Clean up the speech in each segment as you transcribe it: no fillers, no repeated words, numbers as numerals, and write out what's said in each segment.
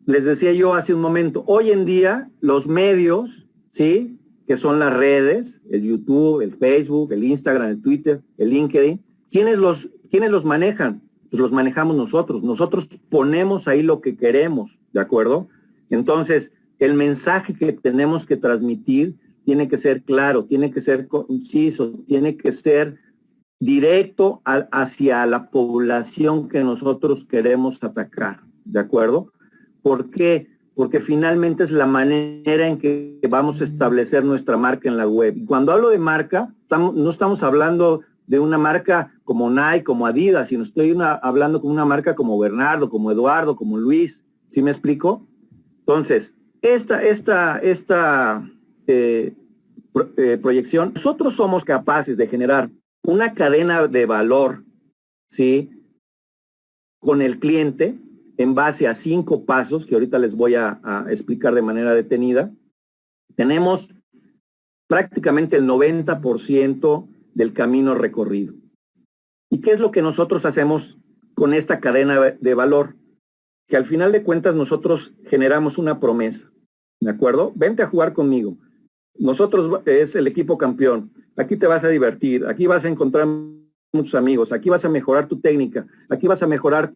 les decía yo hace un momento, hoy en día los medios, ¿sí? Que son las redes, el YouTube, el Facebook, el Instagram, el Twitter, el LinkedIn, ¿quiénes los manejan? Pues los manejamos nosotros. Nosotros ponemos ahí lo que queremos, ¿de acuerdo? Entonces, el mensaje que tenemos que transmitir tiene que ser claro, tiene que ser conciso, tiene que ser directo hacia la población que nosotros queremos atacar, ¿de acuerdo? ¿Por qué? Porque finalmente es la manera en que vamos a establecer nuestra marca en la web. Y cuando hablo de marca, no estamos hablando de una marca como Nike, como Adidas, sino estoy hablando con una marca como Bernardo, como Eduardo, como Luis. ¿Sí me explico? Entonces, esta proyección, nosotros somos capaces de generar una cadena de valor, ¿sí? Con el cliente, en base a 5 pasos, que ahorita les voy a explicar de manera detenida. Tenemos prácticamente el 90% del camino recorrido. ¿Y qué es lo que nosotros hacemos con esta cadena de valor? Que al final de cuentas nosotros generamos una promesa, ¿de acuerdo? Vente a jugar conmigo. Nosotros es el equipo campeón. Aquí te vas a divertir, aquí vas a encontrar muchos amigos, aquí vas a mejorar tu técnica, aquí vas a mejorar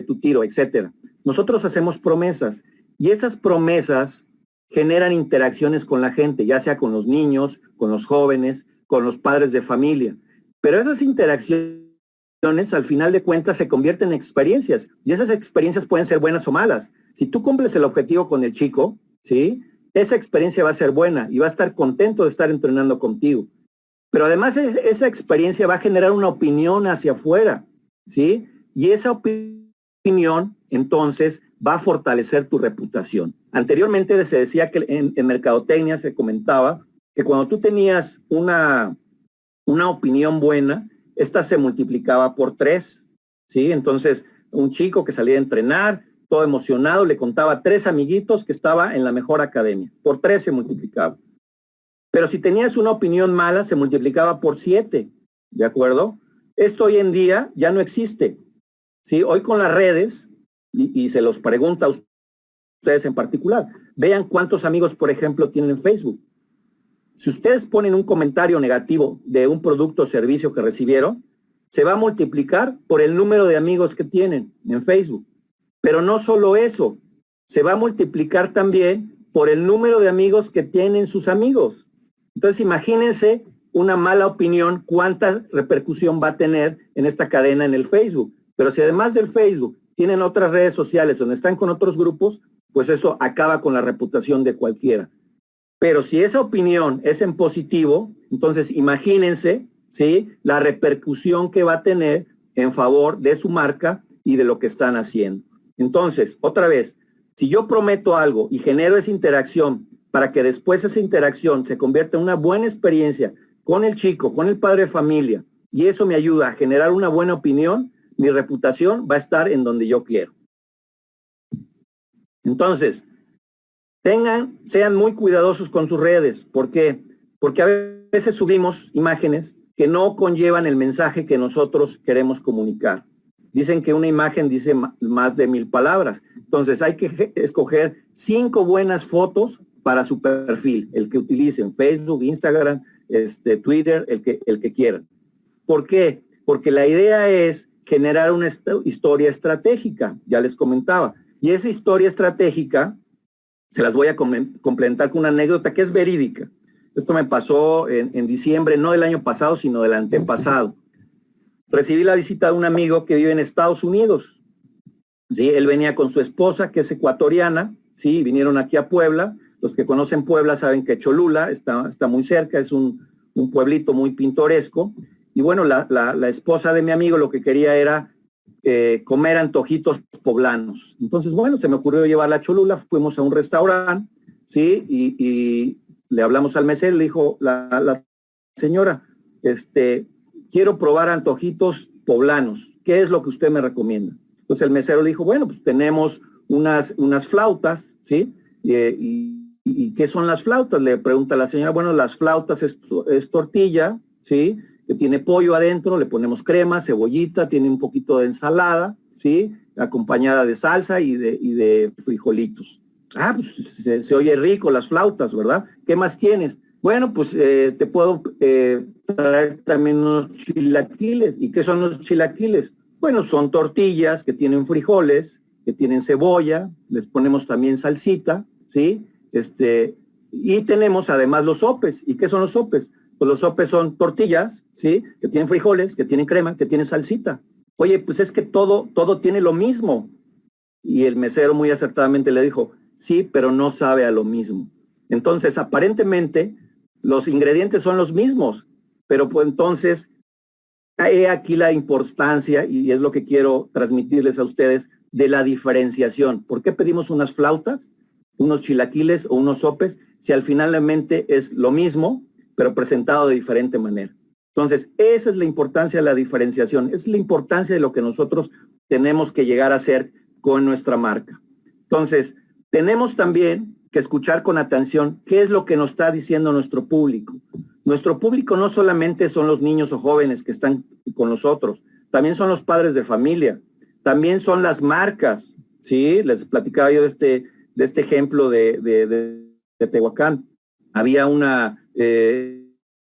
tu tiro, etcétera. Nosotros hacemos promesas y esas promesas generan interacciones con la gente, ya sea con los niños, con los jóvenes, con los padres de familia. Pero esas interacciones al final de cuentas se convierten en experiencias y esas experiencias pueden ser buenas o malas. Si tú cumples el objetivo con el chico, ¿sí? Esa experiencia va a ser buena y va a estar contento de estar entrenando contigo. Pero además esa experiencia va a generar una opinión hacia afuera, ¿sí? Y esa opinión, entonces, va a fortalecer tu reputación. Anteriormente se decía que en mercadotecnia se comentaba que cuando tú tenías una opinión buena, esta se multiplicaba por 3, ¿sí? Entonces, un chico que salía a entrenar, todo emocionado, le contaba a 3 amiguitos que estaba en la mejor academia. Por 3 se multiplicaba. Pero si tenías una opinión mala, se multiplicaba por 7, ¿de acuerdo? Esto hoy en día ya no existe, ¿sí? Hoy con las redes, y se los pregunto a ustedes en particular, vean cuántos amigos, por ejemplo, tienen en Facebook. Si ustedes ponen un comentario negativo de un producto o servicio que recibieron, se va a multiplicar por el número de amigos que tienen en Facebook. Pero no solo eso, se va a multiplicar también por el número de amigos que tienen sus amigos. Entonces, imagínense una mala opinión, cuánta repercusión va a tener en esta cadena en el Facebook. Pero si además del Facebook tienen otras redes sociales donde están con otros grupos, pues eso acaba con la reputación de cualquiera. Pero si esa opinión es en positivo, entonces imagínense, ¿sí?, la repercusión que va a tener en favor de su marca y de lo que están haciendo. Entonces, otra vez, si yo prometo algo y genero esa interacción para que después esa interacción se convierta en una buena experiencia con el chico, con el padre de familia, y eso me ayuda a generar una buena opinión, mi reputación va a estar en donde yo quiero. Entonces, sean muy cuidadosos con sus redes. ¿Por qué? Porque a veces subimos imágenes que no conllevan el mensaje que nosotros queremos comunicar. Dicen que una imagen dice más de 1000 palabras. Entonces hay que escoger 5 buenas fotos para su perfil, el que utilicen, Facebook, Instagram, Twitter, el que quieran. ¿Por qué? Porque la idea es generar una historia estratégica, ya les comentaba. Y esa historia estratégica se las voy a complementar con una anécdota que es verídica. Esto me pasó en diciembre, no del año pasado, sino del antepasado. Recibí la visita de un amigo que vive en Estados Unidos. ¿Sí? Él venía con su esposa, que es ecuatoriana, ¿sí? Vinieron aquí a Puebla. Los que conocen Puebla saben que Cholula está muy cerca, es un pueblito muy pintoresco. Y bueno, la esposa de mi amigo lo que quería era comer antojitos poblanos. Entonces, bueno, se me ocurrió llevarla a Cholula, fuimos a un restaurante, ¿sí? Y le hablamos al mesero, le dijo la señora, quiero probar antojitos poblanos, ¿qué es lo que usted me recomienda? Entonces el mesero le dijo, bueno, pues tenemos unas flautas, ¿sí? ¿Y qué son las flautas? Le pregunta la señora, bueno, las flautas es tortilla, ¿sí?, que tiene pollo adentro, le ponemos crema, cebollita, tiene un poquito de ensalada, ¿sí? Acompañada de salsa y de frijolitos. Ah, pues se oye rico las flautas, ¿verdad? ¿Qué más tienes? Bueno, pues te puedo traer también unos chilaquiles. ¿Y qué son los chilaquiles? Bueno, son tortillas que tienen frijoles, que tienen cebolla, les ponemos también salsita, ¿sí? Y tenemos además los sopes. ¿Y qué son los sopes? Pues los sopes son tortillas, ¿sí? Que tienen frijoles, que tienen crema, que tienen salsita. Oye, pues es que todo tiene lo mismo. Y el mesero muy acertadamente le dijo, sí, pero no sabe a lo mismo. Entonces, aparentemente, los ingredientes son los mismos, pero pues entonces, he aquí la importancia, y es lo que quiero transmitirles a ustedes, de la diferenciación. ¿Por qué pedimos unas flautas, unos chilaquiles o unos sopes, si al finalmente es lo mismo, pero presentado de diferente manera? Entonces, esa es la importancia de la diferenciación, es la importancia de lo que nosotros tenemos que llegar a hacer con nuestra marca. Entonces, tenemos también que escuchar con atención qué es lo que nos está diciendo nuestro público. Nuestro público no solamente son los niños o jóvenes que están con nosotros, también son los padres de familia, también son las marcas, ¿sí? Les platicaba yo de este ejemplo de Tehuacán. Había una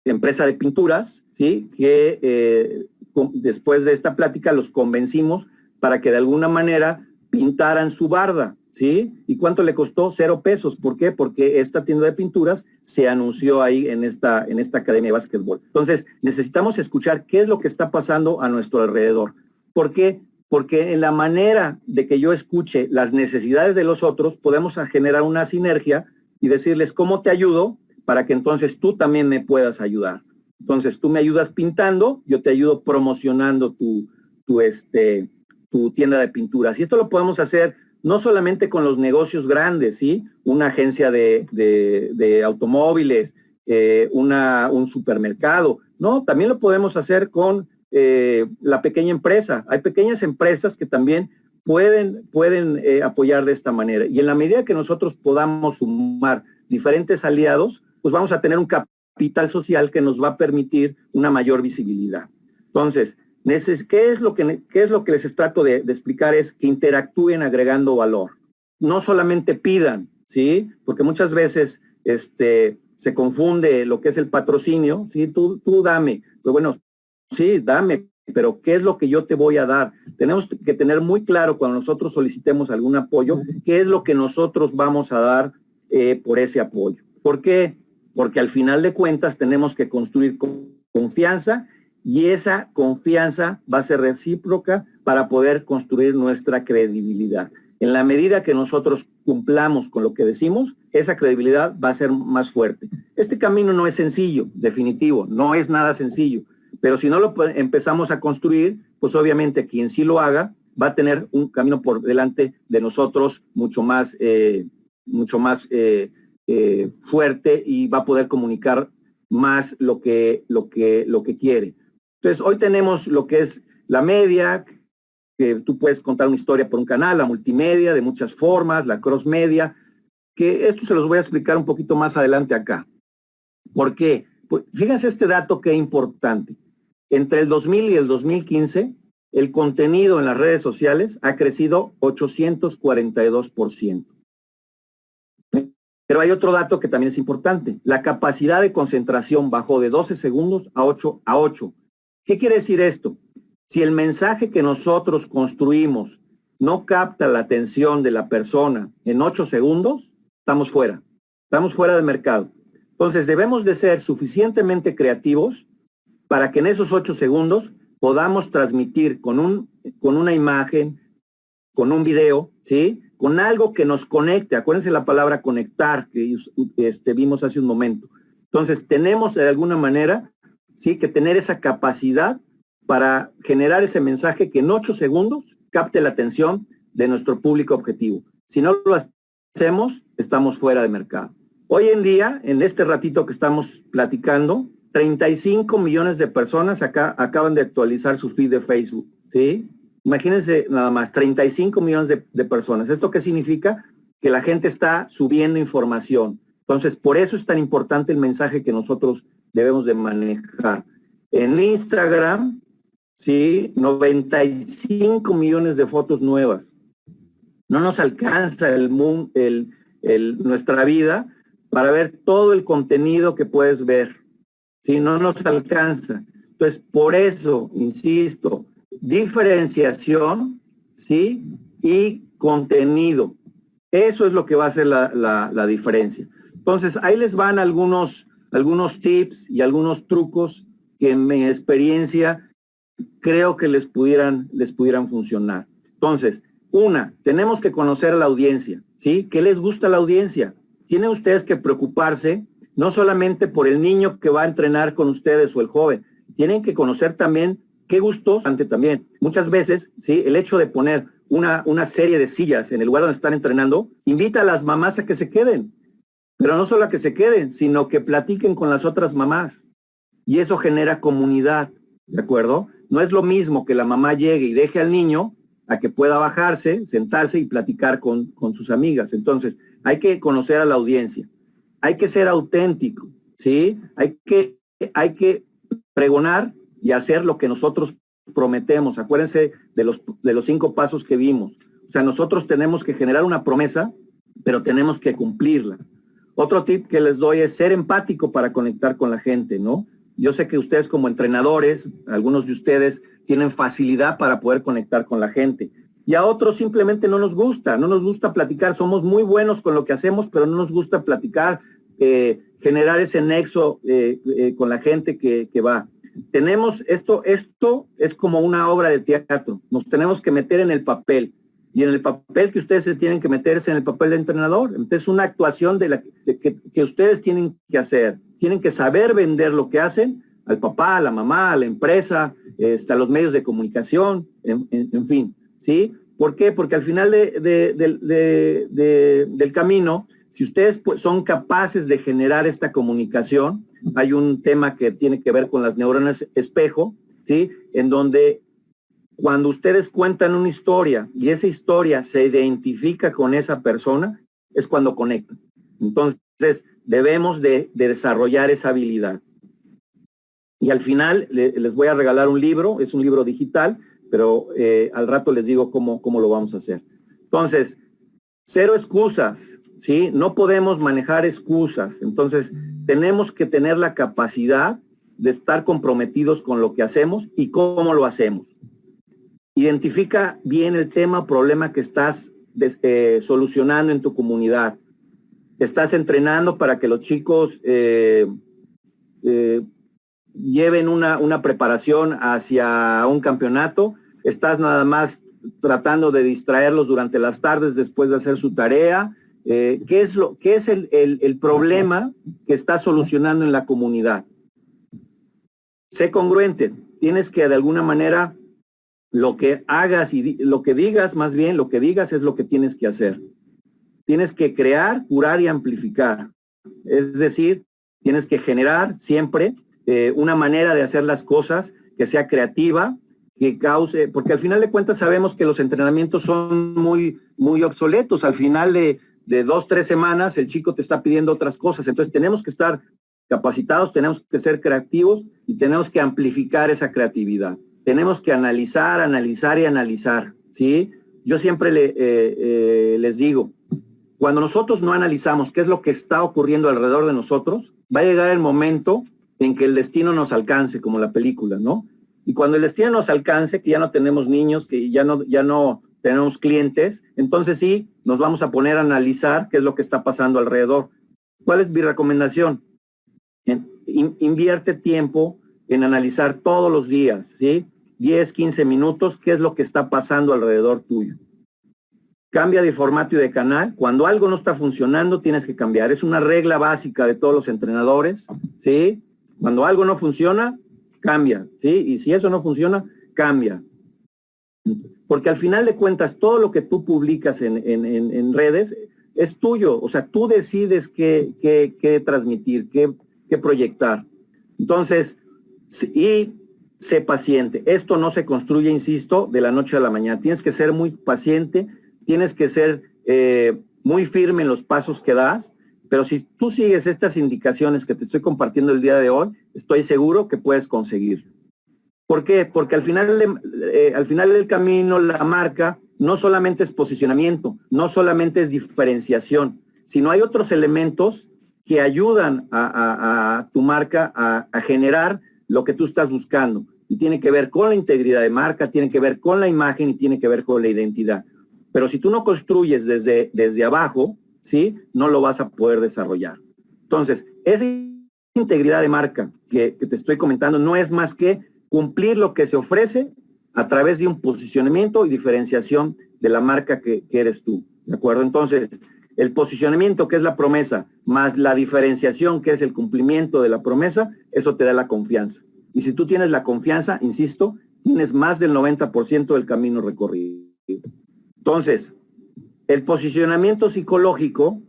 empresa de pinturas, ¿sí? Que después de esta plática los convencimos para que de alguna manera pintaran su barda, ¿sí? ¿Y cuánto le costó? 0 pesos. ¿Por qué? Porque esta tienda de pinturas se anunció ahí en esta academia de básquetbol. Entonces, necesitamos escuchar qué es lo que está pasando a nuestro alrededor. ¿Por qué? Porque en la manera de que yo escuche las necesidades de los otros, podemos generar una sinergia y decirles, ¿cómo te ayudo? Para que entonces tú también me puedas ayudar. Entonces, tú me ayudas pintando, yo te ayudo promocionando tu tienda de pinturas. Y esto lo podemos hacer no solamente con los negocios grandes, ¿sí? Una agencia de automóviles, un supermercado. No, también lo podemos hacer con la pequeña empresa. Hay pequeñas empresas que también pueden apoyar de esta manera. Y en la medida que nosotros podamos sumar diferentes aliados, pues vamos a tener un capital social que nos va a permitir una mayor visibilidad. Entonces, ¿qué es lo que les trato de explicar? Es que interactúen agregando valor. No solamente pidan, ¿sí? Porque muchas veces se confunde lo que es el patrocinio, ¿sí? Tú dame. Pues bueno, sí, dame, pero ¿qué es lo que yo te voy a dar? Tenemos que tener muy claro cuando nosotros solicitemos algún apoyo, qué es lo que nosotros vamos a dar por ese apoyo. ¿Por qué? Porque al final de cuentas tenemos que construir confianza, y esa confianza va a ser recíproca para poder construir nuestra credibilidad. En la medida que nosotros cumplamos con lo que decimos, esa credibilidad va a ser más fuerte. Este camino no es sencillo, definitivo, no es nada sencillo, pero si no lo empezamos a construir, pues obviamente quien sí lo haga va a tener un camino por delante de nosotros mucho más fuerte, y va a poder comunicar más lo que quiere. Entonces, hoy tenemos lo que es la media, que tú puedes contar una historia por un canal, la multimedia de muchas formas, la cross media, que esto se los voy a explicar un poquito más adelante acá. ¿Por qué? Pues fíjense este dato que es importante. Entre el 2000 y el 2015, el contenido en las redes sociales ha crecido 842%. Pero hay otro dato que también es importante. La capacidad de concentración bajó de 12 segundos a 8. ¿Qué quiere decir esto? Si el mensaje que nosotros construimos no capta la atención de la persona en 8 segundos, estamos fuera del mercado. Entonces debemos de ser suficientemente creativos para que en esos 8 segundos podamos transmitir con una imagen, con un video, ¿sí? Con algo que nos conecte. Acuérdense la palabra conectar que vimos hace un momento. Entonces tenemos de alguna manera, sí, que tener esa capacidad para generar ese mensaje que en 8 segundos capte la atención de nuestro público objetivo. Si no lo hacemos, estamos fuera de mercado. Hoy en día, en este ratito que estamos platicando, 35 millones de personas acaban de actualizar su feed de Facebook, ¿sí? Imagínense nada más, 35 millones de personas. ¿Esto qué significa? Que la gente está subiendo información. Entonces, por eso es tan importante el mensaje que nosotros debemos de manejar. En Instagram, ¿sí? 95 millones de fotos nuevas. No nos alcanza nuestra vida para ver todo el contenido que puedes ver. ¿Sí? No nos alcanza. Entonces, por eso, insisto, diferenciación, ¿sí? Y contenido. Eso es lo que va a hacer la diferencia. Entonces, ahí les van algunos tips y algunos trucos que en mi experiencia creo que les pudieran funcionar. Entonces, tenemos que conocer a la audiencia, ¿sí? ¿Qué les gusta a la audiencia? Tienen ustedes que preocuparse no solamente por el niño que va a entrenar con ustedes o el joven, tienen que conocer también qué gustos, también. Muchas veces, ¿sí? El hecho de poner una serie de sillas en el lugar donde están entrenando, invita a las mamás a que se queden, pero no solo a que se queden, sino que platiquen con las otras mamás. Y eso genera comunidad, ¿de acuerdo? No es lo mismo que la mamá llegue y deje al niño a que pueda bajarse, sentarse y platicar con sus amigas. Entonces, hay que conocer a la audiencia. Hay que ser auténtico, ¿sí? Hay que pregonar y hacer lo que nosotros prometemos. Acuérdense de los 5 pasos que vimos. O sea, nosotros tenemos que generar una promesa, pero tenemos que cumplirla. Otro tip que les doy es ser empático para conectar con la gente, ¿no? Yo sé que ustedes como entrenadores, algunos de ustedes tienen facilidad para poder conectar con la gente. Y a otros simplemente no nos gusta platicar. Somos muy buenos con lo que hacemos, pero no nos gusta platicar, generar ese nexo con la gente que va. Esto es como una obra de teatro. Nos tenemos que meter en el papel. Y en el papel que ustedes se tienen que meterse en el papel de entrenador. Entonces, una actuación que ustedes tienen que hacer. Tienen que saber vender lo que hacen al papá, a la mamá, a la empresa, a los medios de comunicación, en fin, ¿sí? ¿Por qué? Porque al final del camino, si ustedes pues, son capaces de generar esta comunicación, hay un tema que tiene que ver con las neuronas espejo, ¿sí? En donde cuando ustedes cuentan una historia y esa historia se identifica con esa persona, es cuando conectan. Entonces, debemos de desarrollar esa habilidad. Y al final les voy a regalar un libro, es un libro digital, pero al rato les digo cómo lo vamos a hacer. Entonces, 0 excusas, ¿sí? No podemos manejar excusas. Entonces, tenemos que tener la capacidad de estar comprometidos con lo que hacemos y cómo lo hacemos. Identifica bien el tema o problema que estás solucionando en tu comunidad. Estás entrenando para que los chicos lleven una preparación hacia un campeonato. Estás nada más tratando de distraerlos durante las tardes después de hacer su tarea. ¿Qué es el problema que estás solucionando en la comunidad? Sé congruente. Tienes que de alguna manera lo que hagas y lo que digas, más bien lo que digas es lo que tienes que hacer. Tienes que crear, curar y amplificar. Es decir, tienes que generar siempre una manera de hacer las cosas que sea creativa, que cause, porque al final de cuentas sabemos que los entrenamientos son muy obsoletos. Al final de 2, 3 semanas el chico te está pidiendo otras cosas. Entonces tenemos que estar capacitados, tenemos que ser creativos y tenemos que amplificar esa creatividad. Tenemos que analizar y analizar, ¿sí? Yo siempre les digo, cuando nosotros no analizamos qué es lo que está ocurriendo alrededor de nosotros, va a llegar el momento en que el destino nos alcance, como la película, ¿no? Y cuando el destino nos alcance, que ya no tenemos niños, que ya no tenemos clientes, entonces sí, nos vamos a poner a analizar qué es lo que está pasando alrededor. ¿Cuál es mi recomendación? Invierte tiempo en analizar todos los días, ¿sí? 10, 15 minutos, qué es lo que está pasando alrededor tuyo. Cambia de formato y de canal. Cuando algo no está funcionando, tienes que cambiar. Es una regla básica de todos los entrenadores, ¿sí? Cuando algo no funciona, cambia, ¿sí? Y si eso no funciona, cambia. Porque al final de cuentas, todo lo que tú publicas en redes es tuyo. O sea, tú decides qué transmitir, qué proyectar. Entonces, y sé paciente. Esto no se construye, insisto, de la noche a la mañana. Tienes que ser muy paciente, tienes que ser muy firme en los pasos que das, pero si tú sigues estas indicaciones que te estoy compartiendo el día de hoy, estoy seguro que puedes conseguir. ¿Por qué? Porque al final del camino la marca no solamente es posicionamiento, no solamente es diferenciación, sino hay otros elementos que ayudan a tu marca a generar lo que tú estás buscando. Y tiene que ver con la integridad de marca, tiene que ver con la imagen y tiene que ver con la identidad. Pero si tú no construyes desde abajo, ¿sí? No lo vas a poder desarrollar. Entonces, esa integridad de marca que te estoy comentando no es más que cumplir lo que se ofrece a través de un posicionamiento y diferenciación de la marca que eres tú, ¿de acuerdo? Entonces, el posicionamiento, que es la promesa, más la diferenciación, que es el cumplimiento de la promesa, eso te da la confianza. Y si tú tienes la confianza, insisto, tienes más del 90% del camino recorrido. Entonces, el posicionamiento psicológico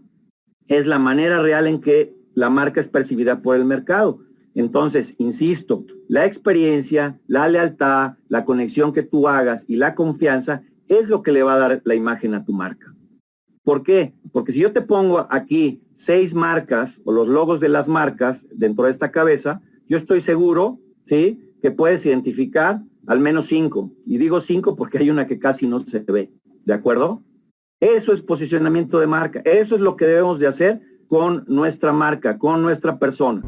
es la manera real en que la marca es percibida por el mercado. Entonces, insisto, la experiencia, la lealtad, la conexión que tú hagas y la confianza es lo que le va a dar la imagen a tu marca. ¿Por qué? Porque si yo te pongo aquí 6 marcas o los logos de las marcas dentro de esta cabeza, yo estoy seguro, ¿sí?, que puedes identificar al menos 5. Y digo 5 porque hay una que casi no se ve. ¿De acuerdo? Eso es posicionamiento de marca. Eso es lo que debemos de hacer con nuestra marca, con nuestra persona.